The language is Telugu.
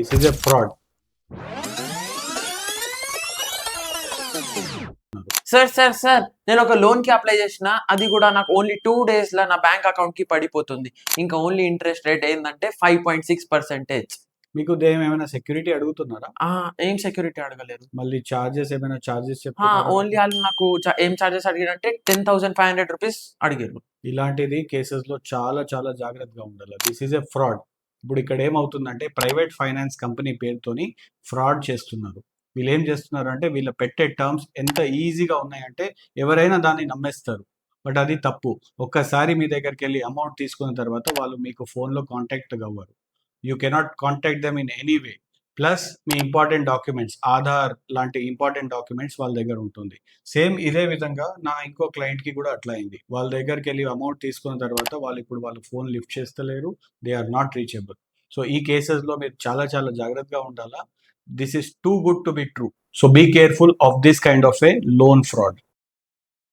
This is a fraud. Sir నేను ఒక లోన్ కి అప్లై చేసిన, అది కూడా నాకు ఓన్లీ 2 days లో నా బ్యాంక్ అకౌంట్ కి పడిపోతుంది. ఇంకా ఓన్లీ ఇంట్రెస్ట్ రేట్ ఏంటంటే 5.6%. మీకు ఏమైనా సెక్యూరిటీ అడుగుతున్నారా? ఏం సెక్యూరిటీ అడగలేదు. మళ్ళీ ఏమైనా చార్జెస్ చెప్తున్నారా? ఓన్లీ వాళ్ళు నాకు ఏం చార్జెస్ అడిగారంటే 10,500 రూపీస్ అడిగారు. ఇలాంటిది కేసెస్ లో చాలా చాలా జాగ్రత్తగా ఉండాలి. This is a fraud. ఇప్పుడు ఇక్కడ ఏమవుతుందంటే ప్రైవేట్ ఫైనాన్స్ కంపెనీ పేరుతోని ఫ్రాడ్ చేస్తున్నారు. వీళ్ళు ఏం చేస్తున్నారు అంటే వీళ్ళ పెట్టే టర్మ్స్ ఎంత ఈజీగా ఉన్నాయంటే ఎవరైనా దాన్ని నమ్మేస్తారు. బట్ అది తప్పు. ఒక్కసారి మీ దగ్గరికి వెళ్ళి అమౌంట్ తీసుకున్న తర్వాత వాళ్ళు మీకు ఫోన్లో కాంటాక్ట్ అవ్వరు. You cannot contact them in any way. Plus me important documents, Aadhaar లాంటి ఇంపార్టెంట్ డాక్యుమెంట్స్ వాళ్ళ దగ్గర ఉంటుంది. సేమ్ ఇదే విధంగా నా ఇంకో క్లయింట్కి కూడా అట్లా అయింది. వాళ్ళ దగ్గరికి వెళ్ళి అమౌంట్ తీసుకున్న తర్వాత వాళ్ళు ఫోన్ లిఫ్ట్ చేస్తలేరు. They are not reachable. So ఈ కేసెస్లో మీరు చాలా చాలా జాగ్రత్తగా ఉండాలా. This is too good to be true. So be careful of this kind of a loan fraud.